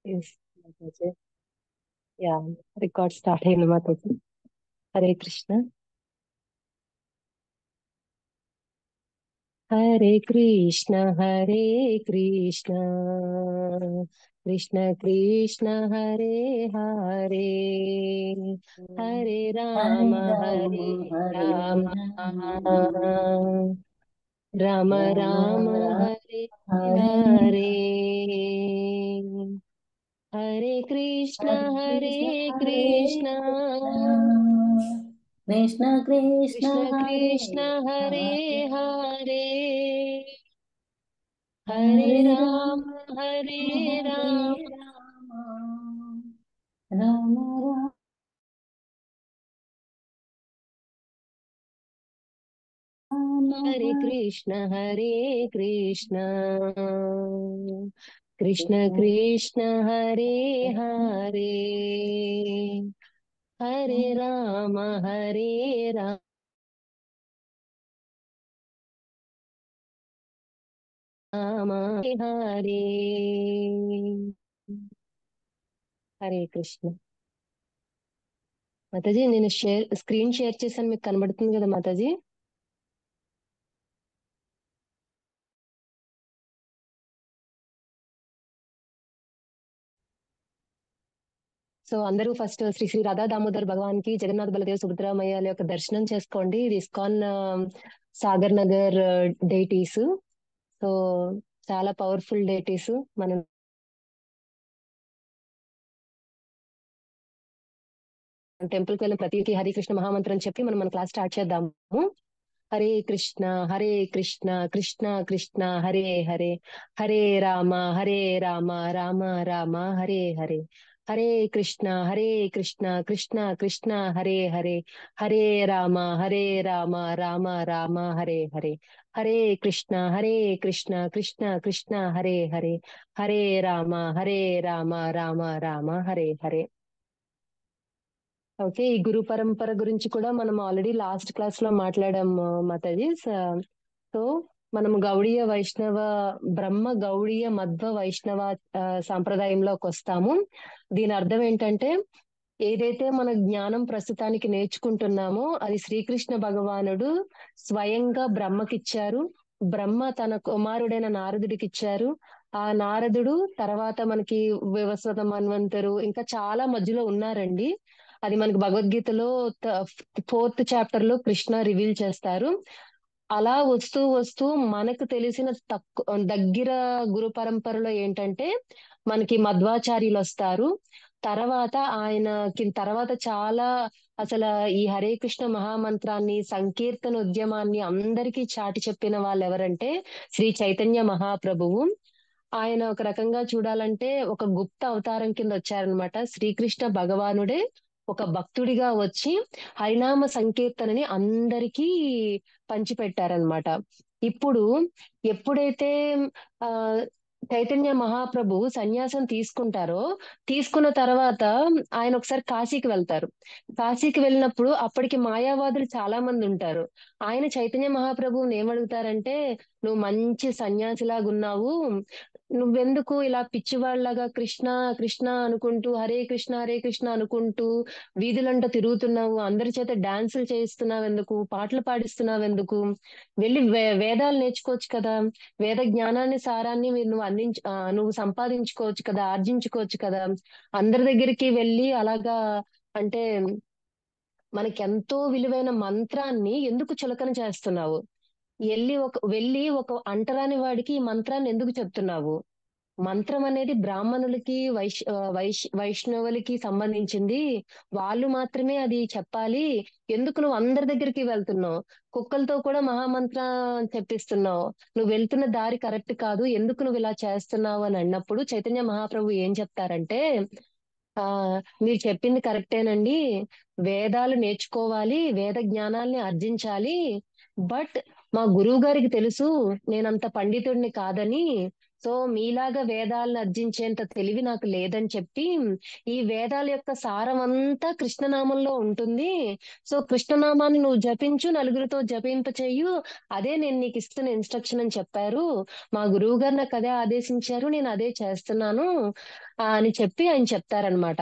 Yes, Mataji. Yeah, record start అయింది మాతాజీ. హరే కృష్ణ. హరే కృష్ణ హరే కృష్ణ కృష్ణ కృష్ణ హరే హరే హరే రామ హరే రామ హరే హరే రామ రామ రామ రామ రామ రామ హరే హరే హరే హరే కృష్ణ హరే హరే కృష్ణ హరే కృష్ణ కృష్ణ కృష్ణ కృష్ణ కృష్ణ హరే కృష్ణ హరే హరే హరే హరే హరే రామ రామ హరే హరే రామ రామ రామ రామ హరే హరే కృష్ణ హరే కృష్ణ కృష్ణ కృష్ణ కృష్ణ హరే హరే హరే హరే రామ హరే రామ హరే హరే కృష్ణ. మాతాజీ నేను screen share చేశాను, మీకు కనబడుతుంది కదా మాతాజీ? సో అందరూ ఫస్ట్ శ్రీ శ్రీ రాధా దామోదర్ భగవాన్ కి, జగన్నాథ్ బలదేవ్ సుభద్రామయ్యాల యొక్క దర్శనం చేసుకోండి. ఇది ISKCON Sagar Nagar deities. So చాలా పవర్ఫుల్ డైటీస్. మనం టెంపుల్ కి వెళ్ళిన ప్రతికి హరి కృష్ణ మహామంత్రం చెప్పి మనం మన క్లాస్ స్టార్ట్ చేద్దాము. హరే కృష్ణ హరే కృష్ణ కృష్ణ కృష్ణ హరే హరే హరే రామ హరే రామ రామ రామ హరే హరే హరే కృష్ణ కృష్ణ కృష్ణ హరే హరే హరే రామ రామ రామ రామ హరే హరే హరే కృష్ణ కృష్ణ కృష్ణ కృష్ణ హరే హరే హరే రామ రామ రామ రామ హరే హరే. ఓకే, ఈ గురు పరంపర గురించి కూడా మనం ఆల్రెడీ లాస్ట్ క్లాస్ లో మాట్లాడాము మాతాజీ. సో మనం గౌడీయ వైష్ణవ, బ్రహ్మ గౌడీయ మధ్వ వైష్ణవ సాంప్రదాయంలోకి వస్తాము. దీని అర్థం ఏంటంటే, ఏదైతే మన జ్ఞానం ప్రస్తుతానికి నేర్చుకుంటున్నామో అది శ్రీకృష్ణ భగవానుడు స్వయంగా బ్రహ్మకిచ్చారు. బ్రహ్మ తన కుమారుడైన నారదుడికి ఇచ్చారు. ఆ నారదుడు తర్వాత మనకి వివస్వత మన్వంతరు ఇంకా చాలా మధ్యలో ఉన్నారండి. అది మనకి భగవద్గీతలో 4th చాప్టర్ లో కృష్ణ రివీల్ చేస్తారు. అలా వస్తూ వస్తూ మనకు తెలిసిన దగ్గర గురు పరంపరలో ఏంటంటే మనకి మధ్వాచార్యులు వస్తారు. తర్వాత తర్వాత చాలా అసలు ఈ హరే కృష్ణ మహామంత్రాన్ని, సంకీర్తన ఉద్యమాన్ని అందరికీ చాటి చెప్పిన వాళ్ళు ఎవరంటే శ్రీ చైతన్య మహాప్రభువు. ఆయన ఒక రకంగా చూడాలంటే ఒక గుప్త అవతారం కింద వచ్చారనమాట. శ్రీకృష్ణ భగవానుడే ఒక భక్తుడిగా వచ్చి హరినామ సంకీర్తనని అందరికీ పంచిపెట్టారనమాట. ఇప్పుడు ఎప్పుడైతే ఆ చైతన్య మహాప్రభు సన్యాసం తీసుకుంటారో, తీసుకున్న తర్వాత ఆయన ఒకసారి కాశీకి వెళ్తారు. కాశీకి వెళ్ళినప్పుడు అప్పటికి మాయావాదులు చాలా మంది ఉంటారు. ఆయన చైతన్య మహాప్రభువుని ఏమడుగుతారంటే, నువ్వు మంచి సన్యాసిలాగా ఉన్నావు, నువ్వెందుకు ఇలా పిచ్చివాళ్లాగా కృష్ణ కృష్ణ అనుకుంటూ, హరే కృష్ణ అనుకుంటూ వీధులంట తిరుగుతున్నావు, అందరి చేత డాన్సులు చేయిస్తున్నావు ఎందుకు, పాటలు పాడిస్తున్నావు ఎందుకు, వెళ్ళి వేదాలు నేర్చుకోవచ్చు కదా, వేద జ్ఞానాన్ని సారాన్ని నువ్వు సంపాదించుకోవచ్చు కదా, ఆర్జించుకోవచ్చు కదా, అందరి దగ్గరికి వెళ్ళి అలాగా అంటే మనకి ఎంతో విలువైన మంత్రాన్ని ఎందుకు చులకన చేస్తున్నావు, వెళ్ళి ఒక అంటరాని వాడికి ఈ మంత్రాన్ని ఎందుకు చెప్తున్నావు. మంత్రం అనేది బ్రాహ్మణులకి వైష్ణవులకి సంబంధించింది. వాళ్ళు మాత్రమే అది చెప్పాలి. ఎందుకు నువ్వు అందరి దగ్గరికి వెళ్తున్నావు, కుక్కలతో కూడా మహామంత్రం చెప్పిస్తున్నావు, నువ్వు వెళ్తున్న దారి కరెక్ట్ కాదు, ఎందుకు నువ్వు ఇలా చేస్తున్నావు అని అన్నప్పుడు చైతన్య మహాప్రభు ఏం చెప్తారంటే, ఆ మీరు చెప్పింది కరెక్టేనండి, వేదాలు నేర్చుకోవాలి, వేద జ్ఞానాల్ని ఆర్జించాలి. బట్ మా గురువు గారికి తెలుసు నేనంత పండితుడిని కాదని, సో మీలాగా వేదాలను అర్జించేంత తెలివి నాకు లేదని చెప్పి, ఈ వేదాల యొక్క సారం అంతా కృష్ణనామంలో ఉంటుంది. సో కృష్ణనామాన్ని నువ్వు జపించు, నలుగురితో జపింప చెయ్యు, అదే నేను నీకు ఇస్తున్న ఇన్స్ట్రక్షన్ అని చెప్పారు. మా గురువు గారు నాకు అదే ఆదేశించారు, నేను అదే చేస్తున్నాను అని చెప్పి ఆయన చెప్తారనమాట.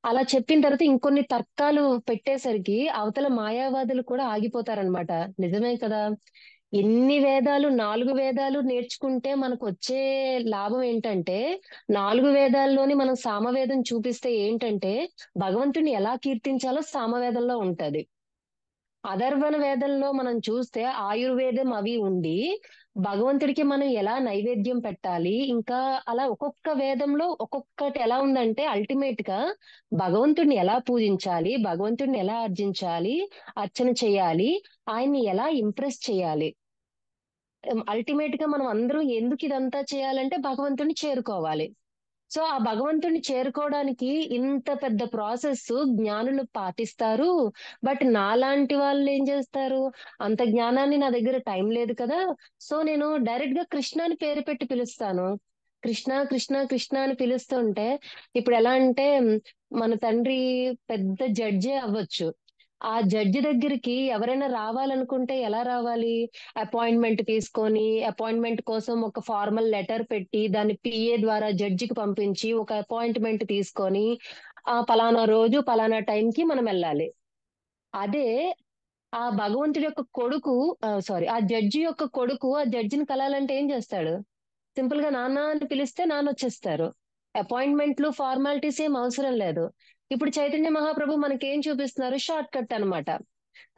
అలా చెప్పిన తర్వాత ఇంకొన్ని తర్కాలు పెట్టేసరికి అవతల మాయావాదులు కూడా ఆగిపోతారనమాట. నిజమే కదా, ఎన్ని వేదాలు, 4 వేదాలు నేర్చుకుంటే మనకు వచ్చే లాభం ఏంటంటే, 4 వేదాల్లోని మనం సామవేదం చూపిస్తే ఏంటంటే భగవంతుని ఎలా కీర్తించాలో సామవేదంలో ఉంటది. అథర్వణ వేదంలో మనం చూస్తే ఆయుర్వేదం అవి ఉండి భగవంతుడికి మనం ఎలా నైవేద్యం పెట్టాలి, ఇంకా అలా ఒక్కొక్క వేదంలో ఒక్కొక్కటి ఎలా ఉందంటే అల్టిమేట్ గా భగవంతుడిని ఎలా పూజించాలి, భగవంతుడిని ఎలా అర్జించాలి, అర్చన చేయాలి, ఆయన్ని ఎలా ఇంప్రెస్ చేయాలి. అల్టిమేట్ గా మనం అందరం ఎందుకు ఇదంతా చేయాలంటే భగవంతుడిని చేరుకోవాలి. సో ఆ భగవంతుడిని చేరుకోవడానికి ఇంత పెద్ద ప్రాసెస్ జ్ఞానులు పాటిస్తారు. బట్ నాలాంటి వాళ్ళు ఏం చేస్తారు, అంత జ్ఞానాన్ని నా దగ్గర టైం లేదు కదా, సో నేను డైరెక్ట్ గా కృష్ణ అని పేరు పెట్టి పిలుస్తాను. కృష్ణ కృష్ణ కృష్ణ అని పిలుస్తుంటే, ఇప్పుడు ఎలా అంటే మన తండ్రి పెద్ద జడ్జే అవ్వచ్చు. ఆ జడ్జి దగ్గరికి ఎవరైనా రావాలనుకుంటే ఎలా రావాలి? అపాయింట్మెంట్ తీసుకొని, అపాయింట్మెంట్ కోసం ఒక ఫార్మల్ లెటర్ పెట్టి దాన్ని పిఏ ద్వారా జడ్జికి పంపించి ఒక అపాయింట్మెంట్ తీసుకొని ఆ పలానా రోజు పలానా టైంకి మనం వెళ్ళాలి. అదే ఆ భగవంతుడి యొక్క కొడుకు, సారీ, ఆ జడ్జి యొక్క కొడుకు ఆ జడ్జిని కలాలంటే ఏం చేస్తాడు? సింపుల్ గా నాన్న అని పిలిస్తే నాన్న వచ్చేస్తారు. అపాయింట్మెంట్లు ఫార్మాలిటీస్ ఏం అవసరం లేదు. ఇప్పుడు చైతన్య మహాప్రభు మనకేం చూపిస్తున్నారు? షార్ట్ కట్ అన్నమాట.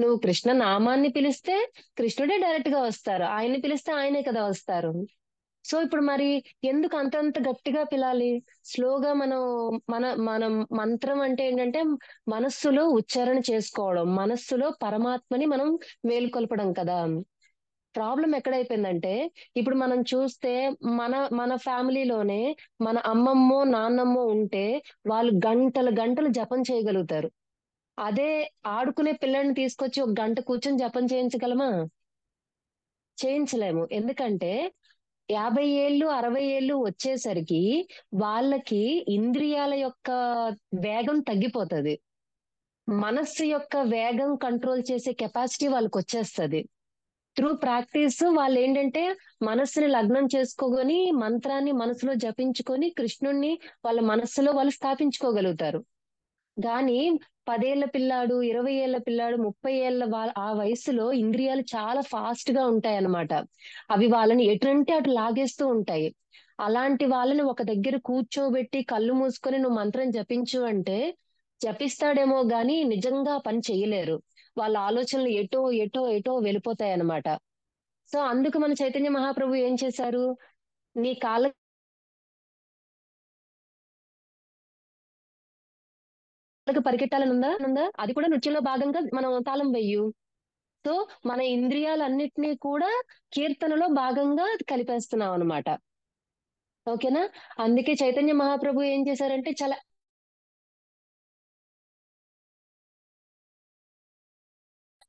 నువ్వు కృష్ణ నామాన్ని పిలిస్తే కృష్ణుడే డైరెక్ట్ గా వస్తారు, ఆయన్ని పిలిస్తే ఆయనే కదా వస్తారు. సో ఇప్పుడు మరి ఎందుకు అంతంత గట్టిగా పిలాలి? స్లోగా మనం మనం మంత్రం అంటే ఏంటంటే మనస్సులో ఉచ్చారణ చేసుకోవడం, మనస్సులో పరమాత్మని మనం మేలుకొల్పడం కదా. ప్రాబ్లం ఎక్కడైపోయిందంటే, ఇప్పుడు మనం చూస్తే మన మన ఫ్యామిలీలోనే మన అమ్మమ్మో నాన్నమ్మో ఉంటే వాళ్ళు గంటలు గంటలు జపం చేయగలుగుతారు. అదే ఆడుకునే పిల్లని తీసుకొచ్చి ఒక గంట కూర్చొని జపం చేయించగలమా? చేయించలేము. ఎందుకంటే 50 ఏళ్ళు 60 ఏళ్ళు వచ్చేసరికి వాళ్ళకి ఇంద్రియాల యొక్క వేగం తగ్గిపోతది. మనస్సు యొక్క వేగం కంట్రోల్ చేసే కెపాసిటీ వాళ్ళకి వచ్చేస్తది. త్రూ ప్రాక్టీస్ వాళ్ళు ఏంటంటే మనస్సుని లగ్నం చేసుకోగని మంత్రాన్ని మనసులో జపించుకొని కృష్ణుణ్ణి వాళ్ళ మనస్సులో వాళ్ళు స్థాపించుకోగలుగుతారు. గాని 10 ఏళ్ల పిల్లాడు, 20 ఏళ్ల పిల్లాడు, 30 ఏళ్ల ఆ వయసులో ఇంద్రియాలు చాలా ఫాస్ట్ గా ఉంటాయన్నమాట. అవి వాళ్ళని ఎటంటే అటు లాగేస్తూ ఉంటాయి. అలాంటి వాళ్ళని ఒక దగ్గర కూర్చోబెట్టి కళ్ళు మూసుకొని నువ్వు మంత్రం జపించు అంటే జపిస్తాడేమో గాని నిజంగా ఆ పని చెయ్యలేరు. వాళ్ళ ఆలోచనలు ఎటో ఎటో ఎటో వెళ్ళిపోతాయి అన్నమాట. సో అందుకు మన చైతన్య మహాప్రభు ఏం చేశారు? నీ కాళ్ళకి పరిగెట్టాలని ఉందా? అది కూడా నృత్యంలో భాగంగా మనం తాళం వెయ్యు. సో మన ఇంద్రియాలన్నిటినీ కూడా కీర్తనలో భాగంగా కలిపేస్తున్నాం అనమాట. ఓకేనా? అందుకే చైతన్య మహాప్రభు ఏం చేశారంటే చాలా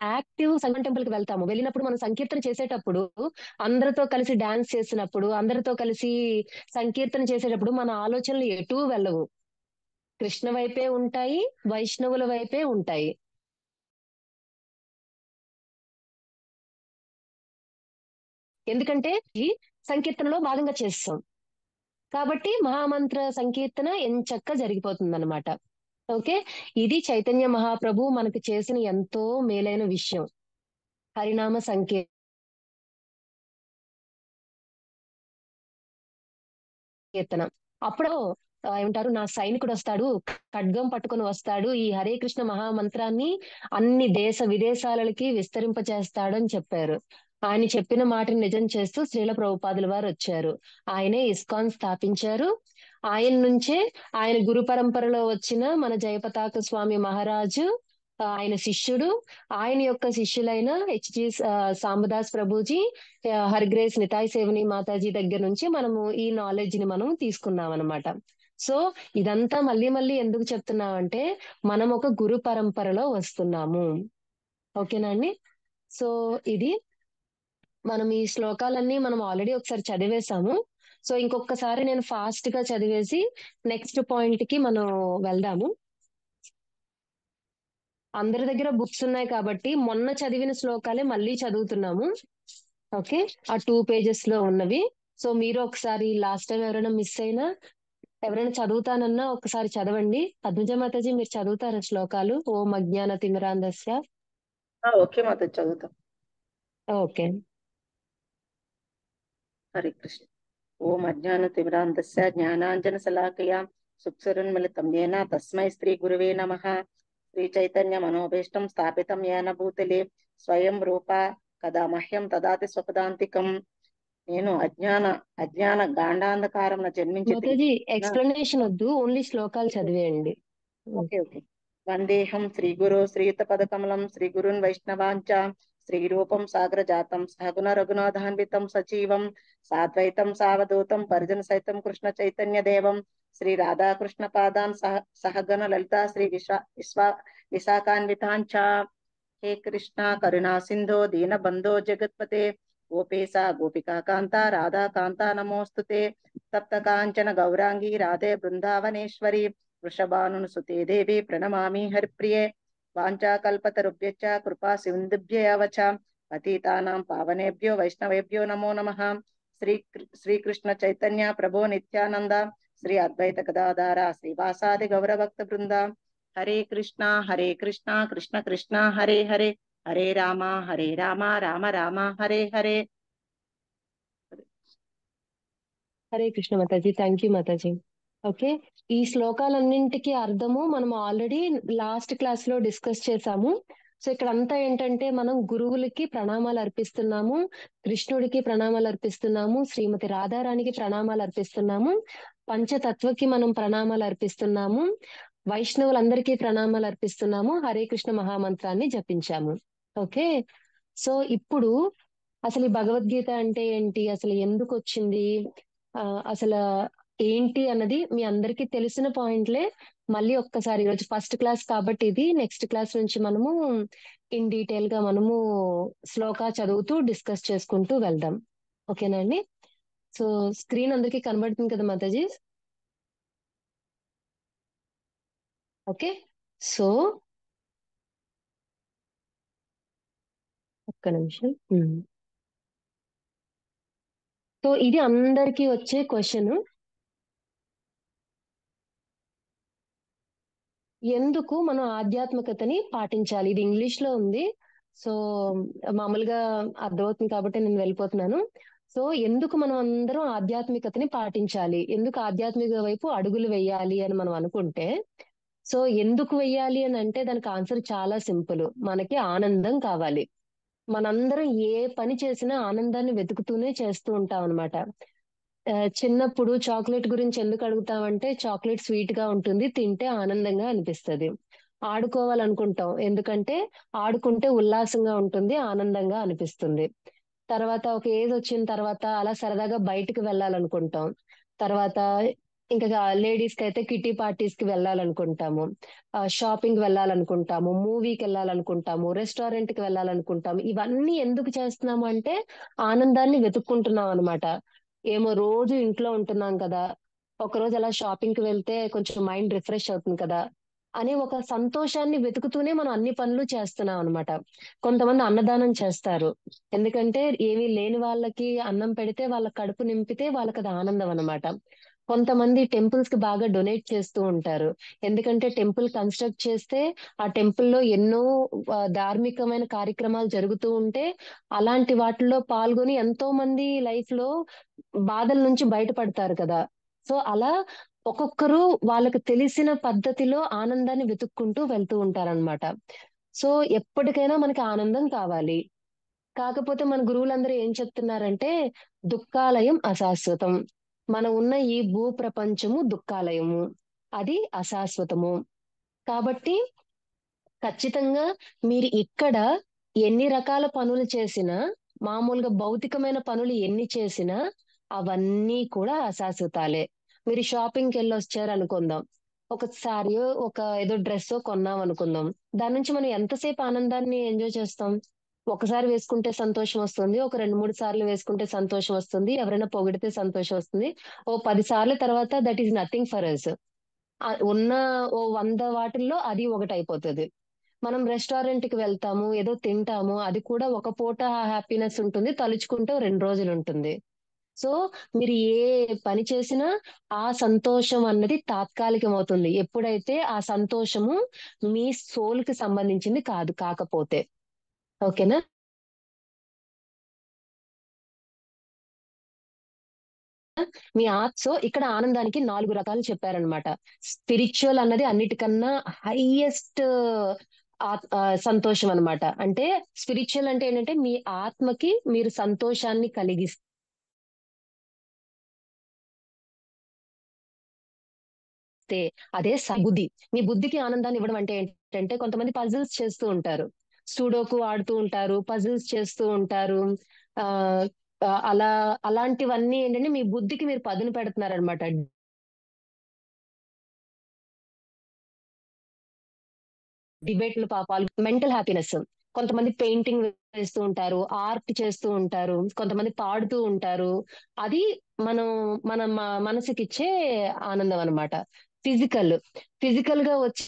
యాక్టివ్ సంగం టెంపుల్ కి వెళ్తాము. వెళ్ళినప్పుడు మనం సంకీర్తన చేసేటప్పుడు, అందరితో కలిసి డాన్స్ చేసినప్పుడు, అందరితో కలిసి సంకీర్తన చేసేటప్పుడు మన ఆలోచనలు ఎటూ వెళ్ళవు. కృష్ణ వైపే ఉంటాయి, వైష్ణవుల వైపే ఉంటాయి. ఎందుకంటే ఈ సంకీర్తనలో భాగంగా చేస్తాం కాబట్టి మహామంత్ర సంకీర్తన ఎంచక్కా జరిగిపోతుంది అనమాట. ఓకే, ఇది చైతన్య మహాప్రభు మనకు చేసిన ఎంతో మేలైన విషయం, హరినామ సంకీర్తన. అప్పుడు ఏమంటారు, నా సైనికుడు వస్తాడు, ఖడ్గం పట్టుకొని వస్తాడు, ఈ హరే కృష్ణ మహామంత్రాన్ని అన్ని దేశ విదేశాలకి విస్తరింపచేస్తాడు అని చెప్పారు. ఆయన చెప్పిన మాటని నిజం చేస్తూ శ్రీల ప్రభుపాదుల వారు వచ్చారు. ఆయనే ఇస్కాన్ స్థాపించారు. ఆయన నుంచే ఆయన గురు పరంపరలో వచ్చిన మన జయపతాక స్వామి మహారాజు ఆయన శిష్యుడు, ఆయన యొక్క శిష్యులైన హెచ్జి సాంబదాస్ ప్రభుజీ, హరిగ్రేస్ నితాయ్ సేవని మాతాజీ దగ్గర నుంచి మనము ఈ నాలెడ్జ్ ని మనం తీసుకున్నాం అనమాట. సో ఇదంతా మళ్ళీ మళ్ళీ ఎందుకు చెప్తున్నామంటే మనం ఒక గురు పరంపరలో వస్తున్నాము. ఓకేనా అండి? సో ఇది మనం ఈ శ్లోకాలన్నీ మనం ఆల్రెడీ ఒకసారి చదివేశాము. సో ఇంకొకసారి నేను ఫాస్ట్ గా చదివేసి నెక్స్ట్ పాయింట్ కి మనం వెళ్దాము. అందరి దగ్గర బుక్స్ ఉన్నాయి కాబట్టి మొన్న చదివిన శ్లోకాలే మళ్ళీ చదువుతున్నాము. ఓకే, ఆ 2 పేజెస్ లో ఉన్నవి. సో మీరు ఒకసారి లాస్ట్ టైం ఎవరైనా మిస్ అయినా, ఎవరైనా చదువుతానన్నా ఒకసారి చదవండి. పద్మజ మాతాజీ, మీరు చదువుతారా శ్లోకాలు? ఓం అజ్ఞాన తిమిరాంధస్య. ఓకే మాతాజీ, చదువుతాం. ఓకే. హరే కృష్ణ. ఓం అజ్ఞానతిమిరాంధస్య జ్ఞానాంజనశలాకయా సుక్షరున్మిళితం येन తస్మై శ్రీ గురువే నమః. శ్రీ చైతన్య మనోభీష్టం స్థాపితం येन భూతలే స్వయం రూపా కదా మహ్యం దదాతి స్వపదాంతికం. నేను అజ్ఞాన గాండాంధకారం జన్మించి మాతాజీ ఎక్స్ప్లెనేషన్ వద్దు, ఓన్లీ శ్లోకాలు చదివేయండి. Okay okay. వందేహం శ్రీ గురు శ్రీయుత పదకమలం శ్రీ గురున్ వైష్ణవాంచ శ్రీరూపం సాగరజాతం సహగుణ రఘునాథాన్వితం సజీవం సాద్వైతం సావధూతం పరిజన సైతం కృష్ణ చైతన్య దేవం శ్రీ రాధాకృష్ణ పాదాన్ సహగణ లలితా శ్రీ విశాఖాన్వితాంచ. హే కృష్ణ కరుణా సింధో దీన బంధో జగత్పతే గోపేశా గోపికా కాంత రాధా కాంత నమోస్తుతే. తప్త కాంచన గౌరాంగి రాధే బృందావనేశ్వరి వృషభానుసుతే దేవి ప్రణమామి హరిప్రియే. వాంఛాకల్పతరుభ్యశ్చ కృపా సింధుభ్యవ చ పతితానాం పావనేభ్యో వైష్ణవేభ్యో నమో నమః. శ్రీకృష్ణ చైతన్య ప్రభో నిత్యానంద శ్రీ అద్వైత గదాధార శ్రీవాసాది గౌరభక్త బృంద. హరే కృష్ణ కృష్ణ కృష్ణ హరే హరే హరే రామ రామ రామ హరే హరే. హరే కృష్ణ మాతాజీ, థ్యాంక్ యూ మాతాజీ. ఓకే, ఈ శ్లోకాలన్నింటికి అర్థము మనం ఆల్రెడీ లాస్ట్ క్లాస్ లో డిస్కస్ చేసాము. సో ఇక్కడ అంతా ఏంటంటే మనం గురువులకి ప్రణామాలు అర్పిస్తున్నాము, కృష్ణుడికి ప్రణామాలు అర్పిస్తున్నాము, శ్రీమతి రాధారాణికి ప్రణామాలు అర్పిస్తున్నాము, పంచతత్వకి మనం ప్రణామాలు అర్పిస్తున్నాము, వైష్ణవులందరికీ ప్రణామాలు అర్పిస్తున్నాము, హరే కృష్ణ మహామంత్రాన్ని జపించాము. ఓకే, సో ఇప్పుడు అసలు ఈ భగవద్గీత అంటే ఏంటి, అసలు ఎందుకు వచ్చింది, అసలు ఏంటి అన్నది మీ అందరికీ తెలిసిన పాయింట్లే. మళ్ళీ ఒక్కసారి ఈరోజు ఫస్ట్ క్లాస్ కాబట్టి ఇది నెక్స్ట్ క్లాస్ నుంచి మనము ఇన్ డీటెయిల్ గా మనము శ్లోకా చదువుతూ డిస్కస్ చేసుకుంటూ వెళ్దాం. ఓకేనా అండి? సో స్క్రీన్ అందరికీ కనబడుతుంది కదా మాతాజీ? ఓకే, సో ఒక్క నిమిషం. సో ఇది అందరికీ వచ్చే క్వశ్చన్, ఎందుకు మనం ఆధ్యాత్మికతని పాటించాలి? ఇది ఇంగ్లీష్ లో ఉంది, సో మామూలుగా అర్థమవుతుంది కాబట్టి నేను వెళ్ళిపోతున్నాను. సో ఎందుకు మనం అందరం ఆధ్యాత్మికతని పాటించాలి, ఎందుకు ఆధ్యాత్మిక వైపు అడుగులు వేయాలి అని మనం అనుకుంటే, సో ఎందుకు వెయ్యాలి అని అంటే దానికి ఆన్సర్ చాలా సింపుల్. మనకి ఆనందం కావాలి. మనందరం ఏ పని చేసినా ఆనందాన్ని వెతుకుతూనే చేస్తూ ఉంటాం అనమాట. చిన్నప్పుడు చాక్లెట్ గురించి ఎందుకు అడుగుతామంటే చాక్లెట్ స్వీట్ గా ఉంటుంది, తింటే ఆనందంగా అనిపిస్తుంది. ఆడుకోవాలనుకుంటాం ఎందుకంటే ఆడుకుంటే ఉల్లాసంగా ఉంటుంది, ఆనందంగా అనిపిస్తుంది. తర్వాత ఒక ఏజ్ వచ్చిన తర్వాత అలా సరదాగా బయటికి వెళ్ళాలనుకుంటాం. తర్వాత ఇంకా లేడీస్ కి అయితే కిటీ పార్టీస్ కి వెళ్ళాలనుకుంటాము, షాపింగ్ వెళ్ళాలనుకుంటాము, మూవీకి వెళ్ళాలనుకుంటాము, రెస్టారెంట్ కి వెళ్ళాలనుకుంటాము. ఇవన్నీ ఎందుకు చేస్తున్నాము అంటే ఆనందాన్ని వెతుక్కుంటున్నాం అనమాట. ఏమో రోజు ఇంట్లో ఉంటున్నాం కదా, ఒక రోజు అలా షాపింగ్ కి వెళ్తే కొంచెం మైండ్ రిఫ్రెష్ అవుతుంది కదా అనే ఒక సంతోషాన్ని వెతుకుతూనే మనం అన్ని పనులు చేస్తున్నాం అనమాట. కొంతమంది అన్నదానం చేస్తారు, ఎందుకంటే ఏమీ లేని వాళ్ళకి అన్నం పెడితే వాళ్ళ కడుపు నింపితే వాళ్ళకి అది ఆనందం అనమాట. కొంతమంది టెంపుల్స్ కి బాగా డొనేట్ చేస్తూ ఉంటారు, ఎందుకంటే టెంపుల్ కన్స్ట్రక్ట్ చేస్తే ఆ టెంపుల్లో ఎన్నో ధార్మికమైన కార్యక్రమాలు జరుగుతూ ఉంటే అలాంటి వాటిల్లో పాల్గొని ఎంతో మంది లైఫ్ లో బాధల నుంచి బయటపడతారు కదా. సో అలా ఒక్కొక్కరు వాళ్ళకి తెలిసిన పద్ధతిలో ఆనందాన్ని వెతుక్కుంటూ వెళ్తూ ఉంటారన్నమాట. సో ఎప్పటికైనా మనకి ఆనందం కావాలి. కాకపోతే మన గురువులందరూ ఏం చెప్తున్నారంటే దుఃఖాలయం అశాశ్వతం. మనం ఉన్న ఈ భూ ప్రపంచము దుఃఖాలయము, అది అశాశ్వతము. కాబట్టి ఖచ్చితంగా మీరు ఇక్కడ ఎన్ని రకాల పనులు చేసినా, మామూలుగా భౌతికమైన పనులు ఎన్ని చేసినా అవన్నీ కూడా అశాశ్వతాలే. మీరు షాపింగ్కి వెళ్ళి వచ్చారు అనుకుందాం, ఒకసారి ఒక ఏదో డ్రెస్ కొన్నాం అనుకుందాం, దాని నుంచి మనం ఎంతసేపు ఆనందాన్ని ఎంజాయ్ చేస్తాం? ఒకసారి వేసుకుంటే సంతోషం వస్తుంది, ఒక 2-3 సార్లు వేసుకుంటే సంతోషం వస్తుంది, ఎవరైనా పొగిడితే సంతోషం వస్తుంది. ఓ 10 సార్లు తర్వాత that is nothing for us. ఉన్న ఓ 100 వాటిల్లో అది ఒకటి అయిపోతుంది. మనం రెస్టారెంట్ కి వెళ్తాము, ఏదో తింటాము, అది కూడా ఒక పూట హ్యాపీనెస్ ఉంటుంది, తలుచుకుంటే ఓ 2 రోజులు ఉంటుంది. సో మీరు ఏ పని చేసినా ఆ సంతోషం అన్నది తాత్కాలికం అవుతుంది, ఎప్పుడైతే ఆ సంతోషము మీ సోల్ కి సంబంధించింది కాకపోతే. ఓకేనా? మీ సో ఇక్కడ ఆనందానికి 4 రకాలు చెప్పారనమాట. స్పిరిచువల్ అన్నది అన్నిటికన్నా హైయెస్ట్ సంతోషం అన్నమాట. అంటే స్పిరిచువల్ అంటే ఏంటంటే మీ ఆత్మకి మీరు సంతోషాన్ని కలిగిస్తే అదే బుద్ధి. మీ బుద్ధికి ఆనందాన్ని ఇవ్వడం అంటే ఏంటంటే, కొంతమంది పజిల్స్ చేస్తూ ఉంటారు, సూడోకు ఆడుతూ ఉంటారు, పజిల్స్ చేస్తూ ఉంటారు. ఆ అలా అలాంటివన్నీ ఏంటంటే మీ బుద్ధికి మీరు పదును పెడుతున్నారనమాట. డిబేట్లు పాపాలు, మెంటల్ హ్యాపీనెస్. కొంతమంది పెయింటింగ్ వేస్తూ ఉంటారు, ఆర్ట్ చేస్తూ ఉంటారు, కొంతమంది పాడుతూ ఉంటారు. అది మనం మన మనసుకిచ్చే ఆనందం అన్నమాట. ఫిజికల్ ఫిజికల్ గా వచ్చే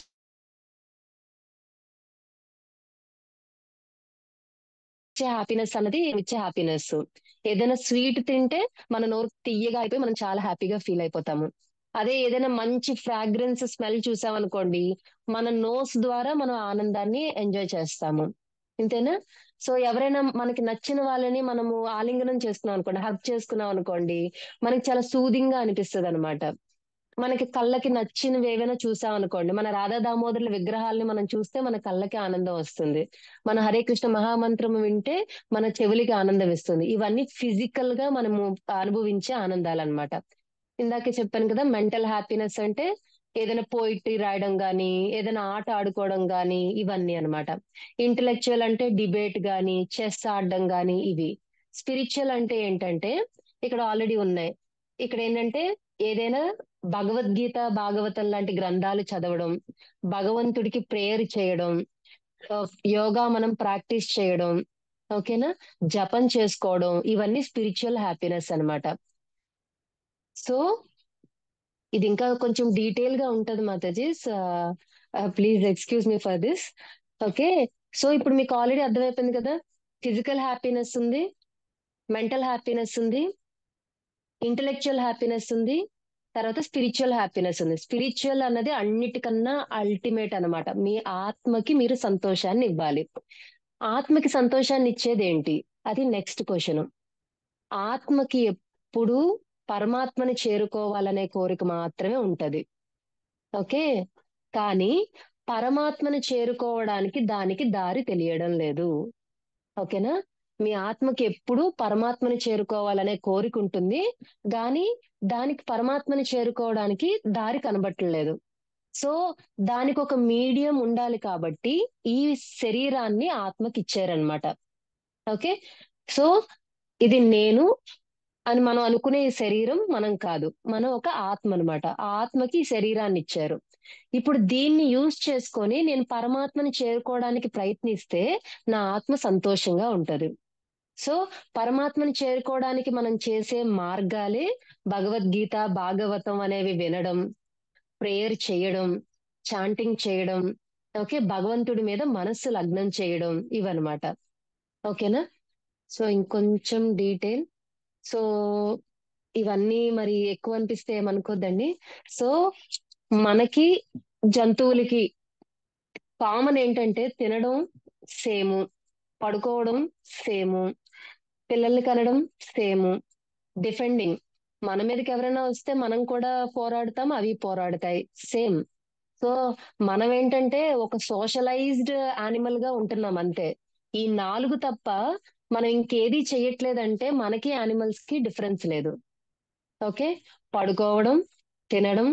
హ్యాపీనెస్ అన్నది ఇచ్చే హ్యాపీనెస్. ఏదైనా స్వీట్ తింటే మన నోరు తీయగా అయిపోయి మనం చాలా హ్యాపీగా ఫీల్ అయిపోతాము. అదే ఏదైనా మంచి ఫ్రాగ్రెన్స్ స్మెల్ చూసామనుకోండి, మన నోస్ ద్వారా మనం ఆనందాన్ని ఎంజాయ్ చేస్తాము. ఇంతేనా? సో ఎవరైనా మనకి నచ్చిన వాళ్ళని మనము ఆలింగనం చేసుకున్నాం అనుకోండి, హగ్ చేసుకున్నాం అనుకోండి, మనకి చాలా సూదింగ్ గా అనిపిస్తుంది అనమాట. మనకి కళ్ళకి నచ్చినవి ఏవైనా చూసాం అనుకోండి, మన రాధా దామోదరుల విగ్రహాలని మనం చూస్తే మన కళ్ళకి ఆనందం వస్తుంది. మన హరే కృష్ణ మహామంత్రం వింటే మన చెవులకి ఆనందం ఇస్తుంది. ఇవన్నీ ఫిజికల్ గా మనము అనుభవించే ఆనందాలు అన్నమాట. ఇందాకే చెప్పాను కదా, మెంటల్ హ్యాపీనెస్ అంటే ఏదైనా పోయిటరీ రాయడం గానీ, ఏదైనా ఆట ఆడుకోవడం గానీ, ఇవన్నీ అన్నమాట. ఇంటలెక్చువల్ అంటే డిబేట్ గానీ, చెస్ ఆడడం గానీ ఇవి. స్పిరిచువల్ అంటే ఏంటంటే ఇక్కడ ఆల్రెడీ ఉన్నాయి. ఇక్కడ ఏంటంటే ఏదైనా భగవద్గీత, భాగవతం లాంటి గ్రంథాలు చదవడం, భగవంతుడికి ప్రేయర్ చేయడం, ఆ, యోగా మనం ప్రాక్టీస్ చేయడం, ఓకేనా, జపం చేసుకోవడం, ఇవన్నీ స్పిరిచువల్ హ్యాపీనెస్ అన్నమాట. సో ఇది ఇంకా కొంచెం డీటెయిల్ గా ఉంటది Mataji. Please excuse me for this. Okay. So ఇప్పుడు మీకు ఆల్రెడీ అర్థమైపోయింది కదా, ఫిజికల్ హ్యాపీనెస్ ఉంది, మెంటల్ హ్యాపీనెస్ ఉంది, ఇంటెలెక్చువల్ హ్యాపీనెస్ ఉంది, తర్వాత స్పిరిచువల్ హ్యాపీనెస్ ఉంది. స్పిరిచువల్ అన్నది అన్నిటికన్నా అల్టిమేట్ అన్నమాట. మీ ఆత్మకి మీరు సంతోషాన్ని ఇవ్వాలి. ఆత్మకి సంతోషాన్ని ఇచ్చేది ఏంటి? అది నెక్స్ట్ క్వశ్చన్. ఆత్మకి ఎప్పుడూ పరమాత్మని చేరుకోవాలనే కోరిక మాత్రమే ఉంటది. ఓకే. కానీ పరమాత్మని చేరుకోవడానికి దానికి దారి తెలియడం లేదు. ఓకేనా? మీ ఆత్మకి ఎప్పుడు పరమాత్మని చేరుకోవాలనే కోరిక ఉంటుంది, గాని దానికి పరమాత్మని చేరుకోవడానికి దారి కనబట్టలేదు. సో దానికి ఒక మీడియం ఉండాలి కాబట్టి ఈ శరీరాన్ని ఆత్మకి ఇచ్చారనమాట. ఓకే. సో ఇది నేను అని మనం అనుకునే ఈ శరీరం మనం కాదు, మనం ఒక ఆత్మ అన్నమాట. ఆ ఆత్మకి ఈ శరీరాన్ని ఇచ్చారు. ఇప్పుడు దీన్ని యూజ్ చేసుకొని నేను పరమాత్మని చేరుకోవడానికి ప్రయత్నిస్తే నా ఆత్మ సంతోషంగా ఉంటది. సో పరమాత్మని చేరుకోవడానికి మనం చేసే మార్గాలే భగవద్గీత, భాగవతం అనేవి వినడం, ప్రేయర్ చేయడం, చాంటింగ్ చేయడం, ఓకే, భగవంతుడి మీద మనస్సు లగ్నం చేయడం, ఇవన్నమాట. ఓకేనా? సో ఇంకొంచెం డీటెయిల్. సో ఇవన్నీ మరి ఎక్కువ అనిపిస్తే ఏమనుకోద్దండి. సో మనకి, జంతువులకి కామన్ ఏంటంటే తినడం సేము, పడుకోవడం సేము, పిల్లల్ని కనడం సేము, డిఫెండింగ్. మన మీదకి ఎవరైనా వస్తే మనం కూడా పోరాడతాం, అవి పోరాడతాయి, సేమ్. సో మనం ఏంటంటే ఒక సోషలైజ్డ్ యానిమల్ గా ఉంటున్నాం అంతే. ఈ 4 తప్ప మనం ఇంకేది చెయ్యట్లేదంటే మనకి యానిమల్స్ కి డిఫరెన్స్ లేదు. ఓకే. పడుకోవడం, తినడం,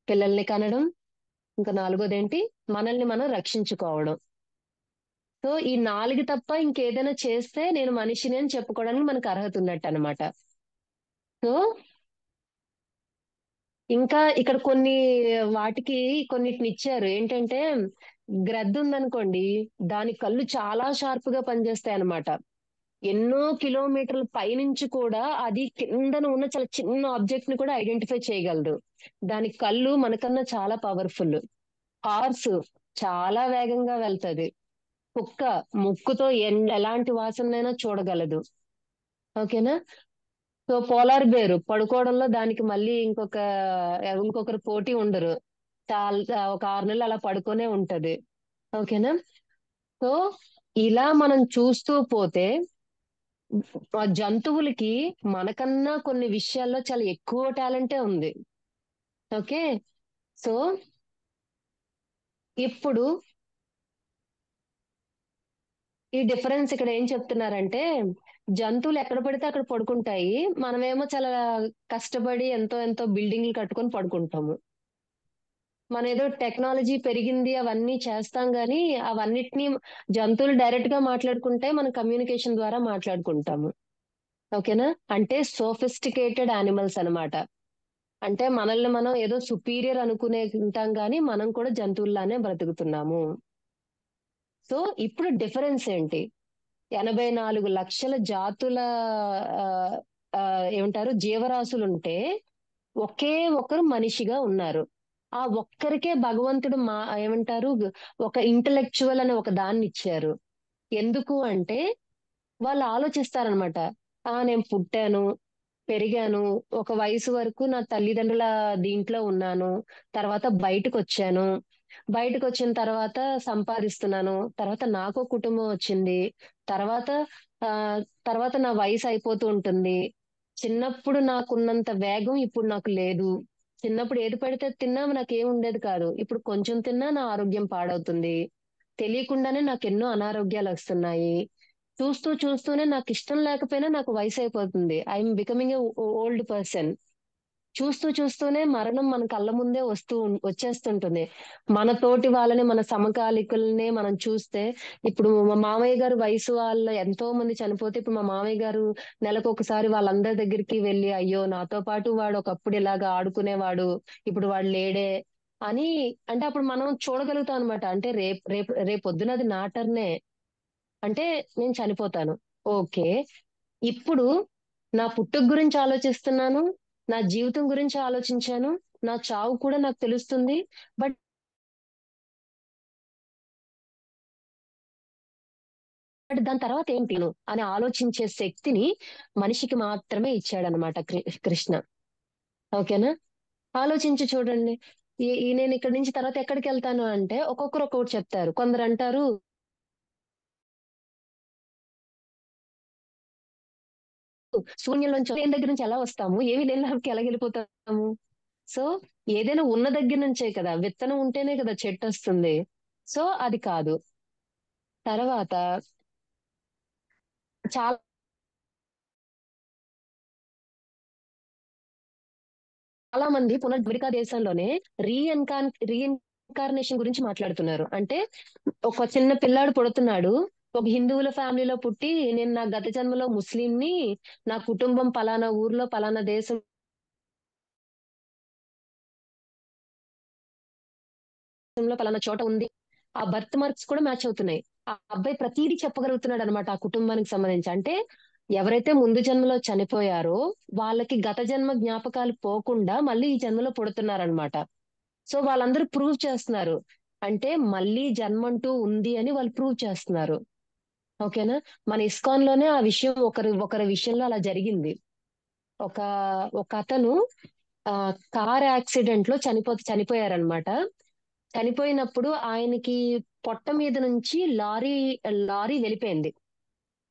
పిల్లల్ని కనడం, ఇంకా 4వది ఏంటి, మనల్ని మనం రక్షించుకోవడం. సో ఈ 4 తప్ప ఇంకేదైనా చేస్తే నేను మనిషిని అని చెప్పుకోవడానికి మనకు అర్హత ఉన్నట్టు అనమాట. సో ఇంకా ఇక్కడ కొన్ని వాటికి కొన్నిటిని ఇచ్చారు ఏంటంటే, గ్రద్ద ఉందనుకోండి, దాని కళ్ళు చాలా షార్ప్ గా పనిచేస్తాయి అన్నమాట. ఎన్నో కిలోమీటర్ల పైనుంచి కూడా అది కిందన ఉన్న చాలా చిన్న ఆబ్జెక్ట్ ని కూడా ఐడెంటిఫై చేయగలదు. దాని కళ్ళు మనకన్నా చాలా పవర్ఫుల్. హార్స్ చాలా వేగంగా వెళ్తది. కుక్క ముక్కుతో ఎలాంటి వాసనైనా చూడగలదు. ఓకేనా. సో పోలార్ బేరు పడుకోవడంలో దానికి మళ్ళీ ఇంకొకరు పోటీ ఉండరు. చాలా ఒక 6 నెలలు అలా పడుకొనే ఉంటది. ఓకేనా. సో ఇలా మనం చూస్తూ పోతే ఆ జంతువులకి మనకన్నా కొన్ని విషయాల్లో చాలా ఎక్కువ టాలెంటే ఉంది. ఓకే. సో ఇప్పుడు ఈ డిఫరెన్స్ ఇక్కడ ఏం చెప్తున్నారంటే, జంతువులు ఎక్కడ పడితే అక్కడ పడుకుంటాయి. మనమేమో చాలా కష్టపడి ఎంతో ఎంతో బిల్డింగ్లు కట్టుకొని పడుకుంటాము. మన ఏదో టెక్నాలజీ పెరిగింది అవన్నీ చేస్తాం గానీ అవన్నిటిని జంతువులు డైరెక్ట్ గా మాట్లాడుకుంటే మనం కమ్యూనికేషన్ ద్వారా మాట్లాడుకుంటాము. ఓకేనా. అంటే సోఫిస్టికేటెడ్ యానిమల్స్ అన్నమాట. అంటే మనల్ని మనం ఏదో సుపీరియర్ అనుకునే ఉంటాం గానీ మనం కూడా జంతువుల్లానే బ్రతుకుతున్నాము. సో ఇప్పుడు డిఫరెన్స్ ఏంటి? 84 లక్షల జాతుల ఆ, ఆ, ఏమంటారు జీవరాశులుంటే ఒకే ఒకరు మనిషిగా ఉన్నారు. ఆ ఒక్కరికే భగవంతుడు ఏమంటారు ఒక ఇంటలెక్చువల్ అనే ఒక దాన్ని ఇచ్చారు. ఎందుకు అంటే వాళ్ళు ఆలోచిస్తారనమాట. నేను పుట్టాను, పెరిగాను, ఒక వయసు వరకు నా తల్లిదండ్రుల దీంట్లో ఉన్నాను, తర్వాత బయటకు వచ్చాను, బయటకు వచ్చిన తర్వాత సంపాదిస్తున్నాను, తర్వాత నాకు కుటుంబం వచ్చింది, తర్వాత ఆ తర్వాత నా వయసు అయిపోతూ ఉంటుంది. చిన్నప్పుడు నాకున్నంత వేగం ఇప్పుడు నాకు లేదు. చిన్నప్పుడు ఏది పడితే తిన్నా నాకు ఏం ఉండేది కాదు. ఇప్పుడు కొంచెం తిన్నా నా ఆరోగ్యం పాడవుతుంది. తెలియకుండానే నాకు ఎన్నో అనారోగ్యాలు వస్తున్నాయి. చూస్తూ చూస్తూనే నాకు ఇష్టం లేకపోయినా నాకు వయసు అయిపోతుంది. I'm becoming a old person. చూస్తూ చూస్తూనే మరణం మన కళ్ళ ముందే వచ్చేస్తుంటుంది. మన తోటి వాళ్ళని, మన సమకాలికుల్ని మనం చూస్తే, ఇప్పుడు మా మామయ్య గారు వయసు వాళ్ళ ఎంతో మంది చనిపోతే ఇప్పుడు మా మామయ్య గారు నెలకొకసారి వాళ్ళందరి దగ్గరికి వెళ్ళి, అయ్యో నాతో పాటు వాడు ఒకప్పుడు ఇలాగా ఆడుకునేవాడు, ఇప్పుడు వాడు లేడే అని. అంటే అప్పుడు మనం చూడగలుగుతాం అనమాట. అంటే రేపొద్దున అది నా టర్నే. అంటే నేను చనిపోతాను. ఓకే. ఇప్పుడు నా పుట్టుక గురించి ఆలోచిస్తున్నాను, నా జీవితం గురించి ఆలోచించాను, నా చావు కూడా నాకు తెలుస్తుంది. బట్ దాని తర్వాత ఏంటి అని ఆలోచించే శక్తిని మనిషికి మాత్రమే ఇచ్చాడనమాట కృష్ణ. ఓకేనా. ఆలోచించి చూడండి. నేను ఇక్కడి నుంచి తర్వాత ఎక్కడికి వెళ్తాను అంటే ఒక్కొక్కరు ఒక్కొక్కటి చెప్తారు. కొందరు అంటారు శూన్యంలోంచి లేని దగ్గర నుంచి ఎలా వస్తాము, ఏమి లేని దానికి ఎలా వెళ్ళిపోతాము. సో ఏదైనా ఉన్న దగ్గర నుంచే కదా, విత్తనం ఉంటేనే కదా చెట్టు వస్తుంది. సో అది కాదు. తర్వాత చాలా మంది అమెరికా దేశంలోనే రీఇన్కార్నేషన్ గురించి మాట్లాడుతున్నారు. అంటే ఒక చిన్న పిల్లాడు పుడుతున్నాడు, ఒక హిందువుల ఫ్యామిలీలో పుట్టి, నేను నా గత జన్మలో ముస్లింని, నా కుటుంబం పలానా ఊర్లో పలానా దేశంలో పలానా చోట ఉంది. ఆ బర్త్ మార్క్స్ కూడా మ్యాచ్ అవుతున్నాయి. ఆ అబ్బాయి ప్రతిదీ చెప్పగలుగుతున్నాడు అనమాట ఆ కుటుంబానికి సంబంధించి. అంటే ఎవరైతే ముందు జన్మలో చనిపోయారో వాళ్ళకి గత జన్మ జ్ఞాపకాలు పోకుండా మళ్ళీ ఈ జన్మలో పుడుతున్నారనమాట. సో వాళ్ళందరూ ప్రూవ్ చేస్తున్నారు. అంటే మళ్ళీ జన్మంటూ ఉంది అని వాళ్ళు ప్రూవ్ చేస్తున్నారు. ఓకేనా. మన ఇస్కాన్ లోనే ఆ విషయం ఒకరి విషయంలో అలా జరిగింది. ఒక ఒక అతను ఆ కార్ యాక్సిడెంట్ లో చనిపోయారనమాట. చనిపోయినప్పుడు ఆయనకి పొట్ట మీద నుంచి లారీ వెళ్ళిపోయింది.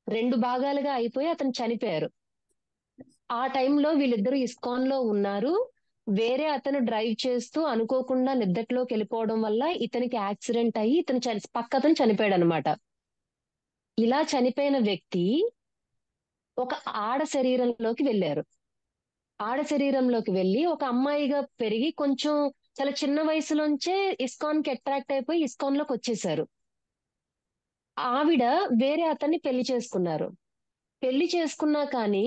2 భాగాలుగా అయిపోయి అతను చనిపోయారు. ఆ టైంలో వీళ్ళిద్దరూ ఇస్కాన్ లో ఉన్నారు. వేరే అతను డ్రైవ్ చేస్తూ అనుకోకుండా నిద్దట్లోకి వెళ్ళిపోవడం వల్ల ఇతనికి యాక్సిడెంట్ అయ్యి పక్క అతను చనిపోయాడు అనమాట. ఇలా చనిపోయిన వ్యక్తి ఒక ఆడ శరీరంలోకి వెళ్ళారు. ఆడ శరీరంలోకి వెళ్ళి ఒక అమ్మాయిగా పెరిగి కొంచెం చాలా చిన్న వయసులోంచే ఇస్కాన్ కి అట్రాక్ట్ అయిపోయి ఇస్కాన్ లోకి వచ్చేసారు. ఆవిడ వేరే అతన్ని పెళ్లి చేసుకున్నారు. పెళ్లి చేసుకున్నా కానీ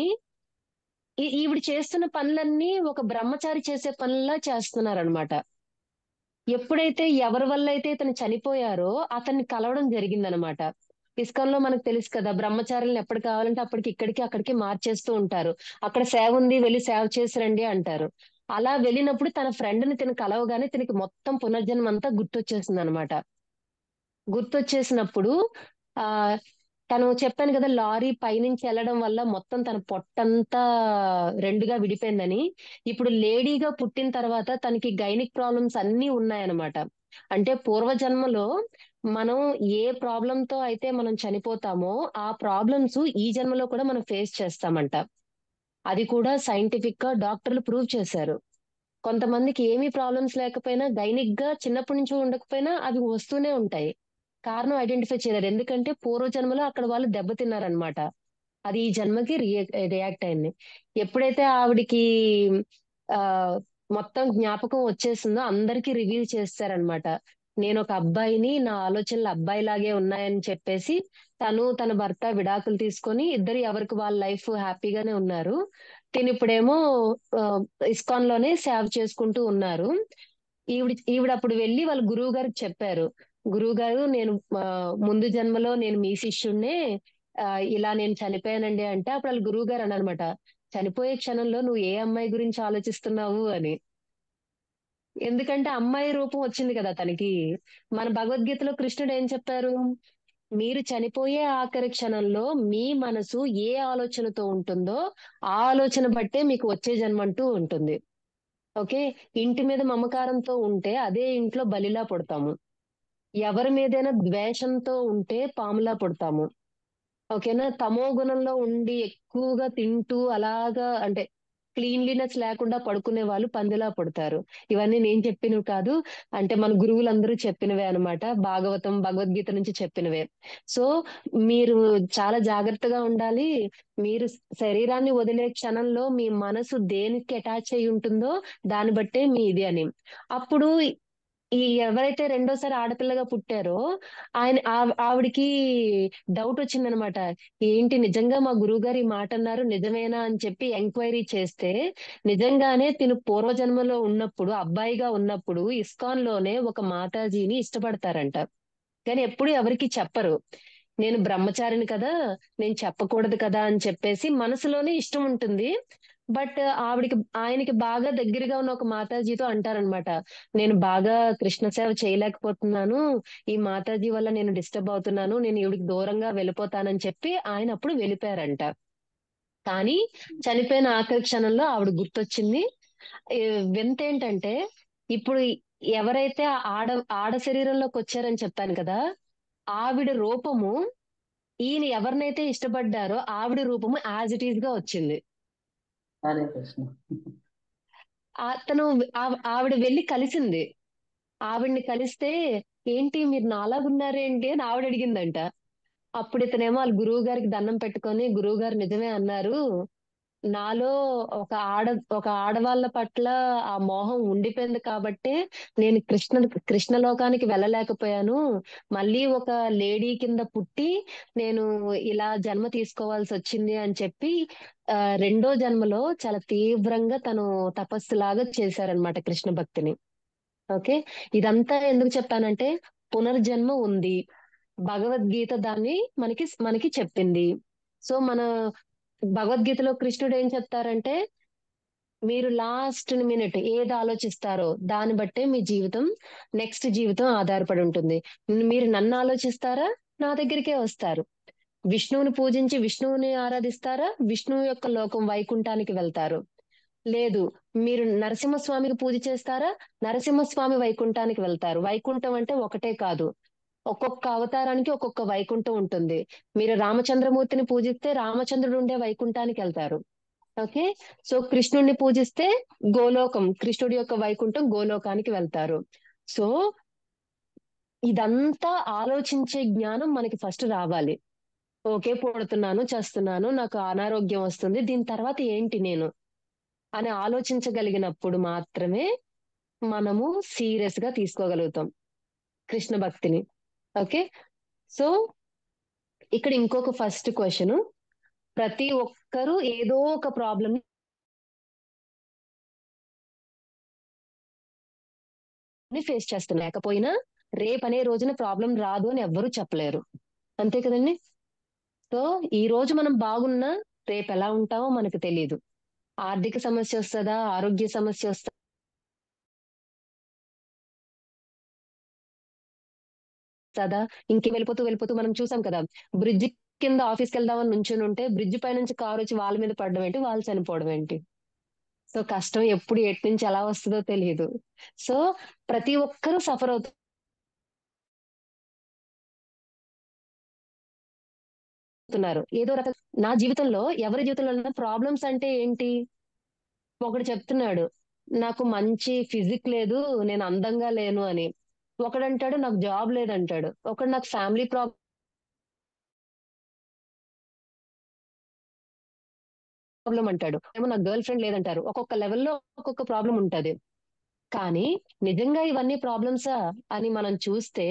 ఈవిడ చేస్తున్న పనులన్నీ ఒక బ్రహ్మచారి చేసే పనుల్లా చేస్తున్నారనమాట. ఎప్పుడైతే ఎవరి వల్ల అయితే ఇతను చనిపోయారో అతన్ని కలవడం జరిగిందనమాట. ఇస్కాన్ లో మనకు తెలుసు కదా, బ్రహ్మచారులను ఎప్పుడు కావాలంటే అప్పటికి ఇక్కడికి అక్కడికి మార్చేస్తూ ఉంటారు. అక్కడ సేవ ఉంది, వెళ్ళి సేవ చేసి రండి అంటారు. అలా వెళ్ళినప్పుడు తన ఫ్రెండ్ ని తిను కలవగానే తినకి మొత్తం పునర్జన్మ అంతా గుర్తొచ్చేసింది అనమాట. గుర్తొచ్చేసినప్పుడు ఆ తను చెప్పాను కదా, లారీ పైనుంచి వెళ్ళడం వల్ల మొత్తం తన పొట్టంతా రెండుగా విడిపోయిందని. ఇప్పుడు లేడీగా పుట్టిన తర్వాత తనకి గైనిక్ ప్రాబ్లమ్స్ అన్నీ ఉన్నాయన్నమాట. అంటే పూర్వజన్మలో మనం ఏ ప్రాబ్లం తో అయితే మనం చనిపోతామో ఆ ప్రాబ్లమ్స్ ఈ జన్మలో కూడా మనం ఫేస్ చేస్తామంట. అది కూడా సైంటిఫిక్ గా డాక్టర్లు ప్రూవ్ చేశారు. కొంతమందికి ఏమీ ప్రాబ్లమ్స్ లేకపోయినా గైనిక్ గా చిన్నప్పటి నుంచి ఉండకపోయినా అవి వస్తూనే ఉంటాయి. కారణం ఐడెంటిఫై చేయలేరు, ఎందుకంటే పూర్వజన్మలో అక్కడ వాళ్ళు దెబ్బతిన్నారనమాట. అది ఈ జన్మకి రియాక్ట్ అయింది. ఎప్పుడైతే ఆవిడికి ఆ మొత్తం జ్ఞాపకం వచ్చేసిందో అందరికీ రివీల్ చేస్తారనమాట. నేను ఒక అబ్బాయిని, నా ఆలోచనలు అబ్బాయిలాగే ఉన్నాయని చెప్పేసి తను తన భర్త విడాకులు తీసుకొని ఇద్దరు ఎవరికి వాళ్ళ లైఫ్ హ్యాపీగానే ఉన్నారు. తిను ఇప్పుడేమో ఆ, ఇస్కాన్ లోనే సేవ చేసుకుంటూ ఉన్నారు. ఈవిడ అప్పుడు వెళ్ళి వాళ్ళ గురువు గారికి చెప్పారు. గురువు గారు, నేను ఆ, ముందు జన్మలో నేను మీ శిష్యుణ్ణే, ఆ, ఇలా నేను చనిపోయానండి అంటే అప్పుడు వాళ్ళ గురువు గారు అన్నమాట, చనిపోయే క్షణంలో నువ్వు ఏ అమ్మాయి గురించి ఆలోచిస్తున్నావు అని. ఎందుకంటే అమ్మాయి రూపం వచ్చింది కదా తనకి. మన భగవద్గీతలో కృష్ణుడు ఏం చెప్పారు? మీరు చనిపోయే ఆఖరి క్షణంలో మీ మనసు ఏ ఆలోచనతో ఉంటుందో ఆ ఆలోచన బట్టే మీకు వచ్చే జన్మ అంటూ ఉంటుంది. ఓకే. ఇంటి మీద మమకారంతో ఉంటే అదే ఇంట్లో బలిలా పుడతాము. ఎవరి మీదైనా ద్వేషంతో ఉంటే పాములా పుడతాము. ఓకేనా. తమో గుణంలో ఉండి ఎక్కువగా తింటూ అలాగా అంటే క్లీన్లీనెస్ లేకుండా పడుకునే వాళ్ళు పందిలా పుడతారు. ఇవన్నీ నేను చెప్పినవి కాదు, అంటే మన గురువులందరూ చెప్పినవే అన్నమాట. భాగవతం భగవద్గీత నుంచి చెప్పినవే. సో మీరు చాలా జాగ్రత్తగా ఉండాలి. మీరు శరీరాన్ని వదిలే క్షణంలో మీ మనసు దేనికి అటాచ్ అయి ఉంటుందో దాన్ని బట్టే మీ ఇది అని. అప్పుడు ఈ ఎవరైతే రెండోసారి ఆడపిల్లగా పుట్టారో ఆవిడికి డౌట్ వచ్చిందనమాట. ఏంటి నిజంగా మా గురువు గారు ఈ మాట అన్నారు నిజమేనా అని చెప్పి ఎంక్వైరీ చేస్తే, నిజంగానే తిను పూర్వజన్మలో ఉన్నప్పుడు అబ్బాయిగా ఉన్నప్పుడు ఇస్కాన్ లోనే ఒక మాతాజీని ఇష్టపడతారంట. కానీ ఎప్పుడు ఎవరికి చెప్పరు. నేను బ్రహ్మచారిని కదా, నేను చెప్పకూడదు కదా అని చెప్పేసి మనసులోనే ఇష్టం ఉంటుంది. బట్ ఆయనకి బాగా దగ్గరగా ఉన్న ఒక మాతాజీతో అంటారనమాట, నేను బాగా కృష్ణ సేవ చేయలేకపోతున్నాను, ఈ మాతాజీ వల్ల నేను డిస్టర్బ్ అవుతున్నాను, నేను ఈవిడికి దూరంగా వెళ్ళిపోతానని చెప్పి ఆయన అప్పుడు వెళ్ళిపోయారంట. కానీ చనిపోయిన ఆఖరి క్షణంలో ఆవిడ గుర్తొచ్చింది. ఈ వింత ఏంటంటే, ఇప్పుడు ఎవరైతే ఆడ ఆడ శరీరంలోకి వచ్చారని చెప్పాను కదా, ఆవిడ రూపము ఈయన ఎవరినైతే ఇష్టపడ్డారో ఆవిడ రూపము యాజ్ ఇట్ ఈస్ గా వచ్చింది. హరే కృష్ణ. అతను ఆవిడ వెళ్ళి కలిసింది. ఆవిడ్ని కలిస్తే, ఏంటి మీరు నాలాగున్నారేంటి అని ఆవిడ అడిగిందంట. అప్పుడు ఇతనేమో వాళ్ళ గురువు గారికి దండం పెట్టుకొని, గురువు గారు నిజమే అన్నారు, నాలో ఒక ఆడవాళ్ళ పట్ల ఆ మోహం ఉండిపోయింది కాబట్టే నేను కృష్ణ లోకానికి వెళ్ళలేకపోయాను. మళ్ళీ ఒక లేడీ కింద పుట్టి నేను ఇలా జన్మ తీసుకోవాల్సి వచ్చింది అని చెప్పి రెండో జన్మలో చాలా తీవ్రంగా తను తపస్సులాగా చేశారనమాట కృష్ణ భక్తిని. ఓకే. ఇదంతా ఎందుకు చెప్పానంటే, పునర్జన్మ ఉంది, భగవద్గీత దాన్ని మనకి మనకి చెప్పింది. సో మన భగవద్గీతలో కృష్ణుడు ఏం చెప్తారంటే, మీరు లాస్ట్ మినిట్ ఏది ఆలోచిస్తారో దాన్ని బట్టే మీ జీవితం, నెక్స్ట్ జీవితం ఆధారపడి ఉంటుంది. మీరు నన్ను ఆలోచిస్తారా, నా దగ్గరికే వస్తారు. విష్ణువుని పూజించి విష్ణువుని ఆరాధిస్తారా, విష్ణువు యొక్క లోకం వైకుంఠానికి వెళ్తారు. లేదు, మీరు నరసింహస్వామికి పూజ చేస్తారా, నరసింహస్వామి వైకుంఠానికి వెళ్తారు. వైకుంఠం అంటే ఒకటే కాదు, ఒక్కొక్క అవతారానికి ఒక్కొక్క వైకుంఠం ఉంటుంది. మీరు రామచంద్రమూర్తిని పూజిస్తే రామచంద్రుడు ఉండే వైకుంఠానికి వెళ్తారు. ఓకే. సో కృష్ణుడిని పూజిస్తే గోలోకం, కృష్ణుడి యొక్క వైకుంఠం గోలోకానికి వెళ్తారు. సో ఇదంతా ఆలోచించే జ్ఞానం మనకి ఫస్ట్ రావాలి. ఓకే, పుడుతున్నాను చేస్తున్నాను, నాకు అనారోగ్యం వస్తుంది, దీని తర్వాత ఏంటి నేను అని ఆలోచించగలిగినప్పుడు మాత్రమే మనము సీరియస్ గా తీసుకోగలుగుతాం కృష్ణ భక్తిని. ఓకే. సో ఇక్కడ ఇంకొక ఫస్ట్ క్వశ్చన్, ప్రతి ఒక్కరూ ఏదో ఒక ప్రాబ్లం ఫేస్ చేస్తున్నా లేకపోయినా రేపనే రోజున ప్రాబ్లం రాదు అని ఎవ్వరూ చెప్పలేరు. అంతే కదండి. సో ఈ రోజు మనం బాగున్నా రేపు ఎలా ఉంటామో మనకు తెలియదు. ఆర్థిక సమస్య వస్తుందా, ఆరోగ్య సమస్య వస్తుందా, ఇంకే వెళ్ళిపోతూ వెళ్ళిపోతూ మనం చూసాం కదా. బ్రిడ్జ్ కింద ఆఫీస్కి వెళ్దామని నుంచుని ఉంటే బ్రిడ్జ్ పై నుంచి కారు వచ్చి వాళ్ళ మీద పడడం ఏంటి, వాళ్ళు చనిపోవడం ఏంటి. సో కష్టం ఎప్పుడు ఎటు నుంచి ఎలా వస్తుందో తెలియదు. సో ప్రతి ఒక్కరూ సఫర్ అవుతున్నారు ఏదో రకం. నా జీవితంలో ఎవరి జీవితంలో ప్రాబ్లమ్స్ అంటే ఏంటి, ఒకడు చెప్తున్నాడు నాకు మంచి ఫిజిక్ లేదు, నేను అందంగా లేను అని. ఒకడంటాడు నాకు జాబ్ లేదంటాడు, ఒకడు నాకు ఫ్యామిలీ ప్రాబ్లం అంటాడు, ఏమో నాకు గర్ల్ ఫ్రెండ్ లేదంటారు. ఒక్కొక్క లెవెల్లో ఒక్కొక్క ప్రాబ్లం ఉంటది. కానీ నిజంగా ఇవన్నీ ప్రాబ్లమ్సా అని మనం చూస్తే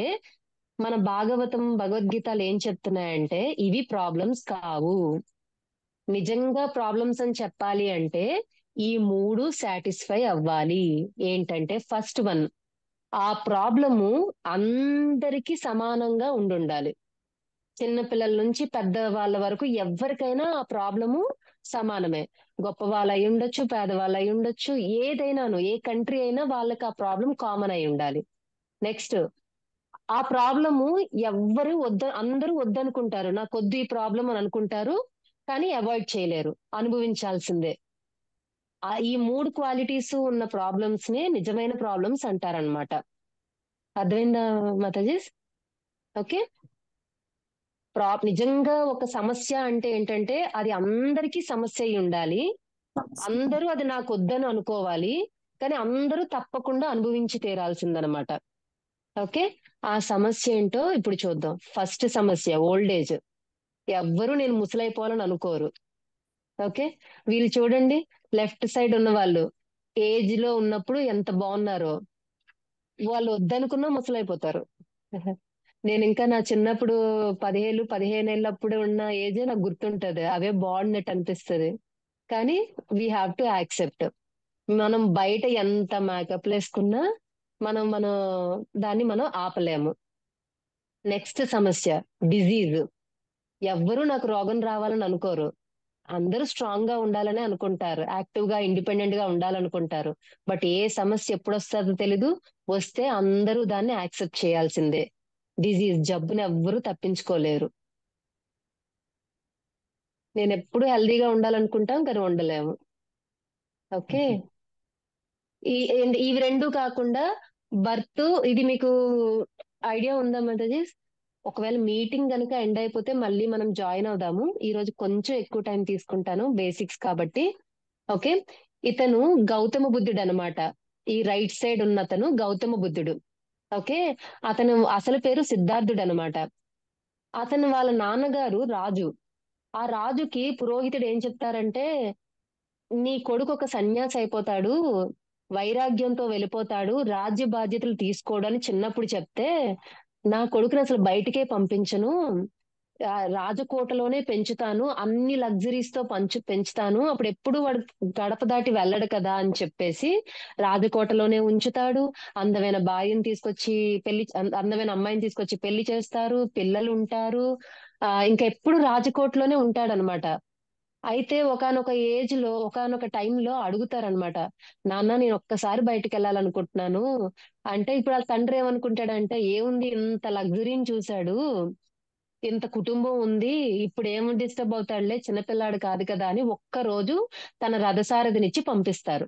మన భాగవతం భగవద్గీతలు ఏం చెప్తున్నాయంటే ఇవి ప్రాబ్లమ్స్ కావు. నిజంగా ప్రాబ్లమ్స్ అని చెప్పాలి అంటే ఈ మూడు సాటిస్ఫై అవ్వాలి. ఏంటంటే ఫస్ట్ వన్, ఆ ప్రాబ్లము అందరికీ సమానంగా ఉండుండాలి. చిన్న పిల్లల నుంచి పెద్ద వాళ్ళ వరకు ఎవరికైనా ఆ ప్రాబ్లము సమానమే. గొప్ప వాళ్ళు అయి ఉండొచ్చు, పేదవాళ్ళు అయి ఉండొచ్చు, ఏదైనాను ఏ కంట్రీ అయినా వాళ్ళకి ఆ ప్రాబ్లం కామన్ అయి ఉండాలి. నెక్స్ట్, ఆ ప్రాబ్లము ఎవ్వరు అందరూ వద్దనుకుంటారు, నాకు వద్దు ఈ ప్రాబ్లం అని అనుకుంటారు, కానీ అవాయిడ్ చేయలేరు, అనుభవించాల్సిందే. ఈ మూడు క్వాలిటీస్ ఉన్న ప్రాబ్లమ్స్ నే నిజమైన ప్రాబ్లమ్స్ అంటారనమాట. అర్థమైందా మాతాజీ? ఓకే. నిజంగా ఒక సమస్య అంటే ఏంటంటే అది అందరికీ సమస్య అయి ఉండాలి, అందరూ అది నాకు వద్దని అనుకోవాలి, కానీ అందరూ తప్పకుండా అనుభవించి తీరాల్సిందనమాట. ఓకే. ఆ సమస్య ఏంటో ఇప్పుడు చూద్దాం. ఫస్ట్ సమస్య ఓల్డ్ ఏజ్. ఎవ్వరూ నేను ముసలైపోవాలని అనుకోరు. ఓకే. వీళ్ళు చూడండి, లెఫ్ట్ సైడ్ ఉన్న వాళ్ళు ఏజ్ లో ఉన్నప్పుడు ఎంత బాగున్నారో, వాళ్ళు వద్దనుకున్నా ముసలైపోతారు. నేను ఇంకా నా చిన్నప్పుడు 15 ఏళ్ళప్పుడు ఉన్న ఏజే నాకు గుర్తుంటది, అవే బాగున్నట్టు అనిపిస్తది. కానీ వీ హ్యావ్ టు యాక్సెప్ట్. మనం బయట ఎంత మేకప్ వేసుకున్నా మనం దాన్ని మనం ఆపలేము. నెక్స్ట్ సమస్య డిజీజ్. ఎవ్వరూ నాకు రోగం రావాలని అనుకోరు, అందరూ స్ట్రాంగ్ గా ఉండాలని అనుకుంటారు, యాక్టివ్ గా ఇండిపెండెంట్ గా ఉండాలనుకుంటారు. బట్ ఏ సమస్య ఎప్పుడు వస్తుందో తెలీదు, వస్తే అందరూ దాన్ని యాక్సెప్ట్ చేయాల్సిందే. డిజీజ్, జబ్బుని ఎవ్వరూ తప్పించుకోలేరు. నేను ఎప్పుడు హెల్దీగా ఉండాలనుకుంటాం కానీ ఉండలేము. ఓకే. ఇవి రెండు కాకుండా బర్త్, ఇది మీకు ఐడియా ఉందా మాతాజీ? ఒకవేళ మీటింగ్ గనుక ఎండ్ అయిపోతే మళ్ళీ మనం జాయిన్ అవుదాము. ఈ రోజు కొంచెం ఎక్కువ టైం తీసుకుంటాను, బేసిక్స్ కాబట్టి. ఓకే. ఇతను గౌతమ బుద్ధుడు అనమాట. ఈ రైట్ సైడ్ ఉన్న అతను గౌతమ బుద్ధుడు. ఓకే. అతను అసలు పేరు సిద్ధార్థుడు అనమాట. అతను వాళ్ళ నాన్నగారు రాజు. ఆ రాజుకి పురోహితుడు ఏం చెప్తారంటే, నీ కొడుకు ఒక సన్యాసి అయిపోతాడు, వైరాగ్యంతో వెళ్ళిపోతాడు, రాజ్య బాధ్యతలు తీసుకోడు అని చిన్నప్పుడు చెప్తే, నా కొడుకుని అసలు బయటికే పంపించను, రాజకోటలోనే పెంచుతాను, అన్ని లగ్జరీస్ తో పెంచుతాను, అప్పుడు ఎప్పుడు వాడు గడప దాటి వెళ్ళడు కదా అని చెప్పేసి రాజకోటలోనే ఉంచుతాడు. అందమైన భార్యను తీసుకొచ్చి అందమైన అమ్మాయిని తీసుకొచ్చి పెళ్లి చేస్తారు, పిల్లలు ఉంటారు. ఇంకా ఎప్పుడు రాజకోటలోనే ఉంటాడనమాట. అయితే ఒకానొక ఏజ్ లో ఒకానొక టైంలో అడుగుతారనమాట, నాన్న నేను ఒక్కసారి బయటికి వెళ్ళాలనుకుంటున్నాను అంటే, ఇప్పుడు వాళ్ళ తండ్రి ఏమనుకుంటాడంటే, ఏముంది ఇంత లగ్జరీని చూశాడు, ఇంత కుటుంబం ఉంది, ఇప్పుడు ఏం డిస్టర్బ్ అవుతాడులే, చిన్నపిల్లాడు కాదు కదా అని ఒక్క రోజు తన రథసారథినిచ్చి పంపిస్తారు.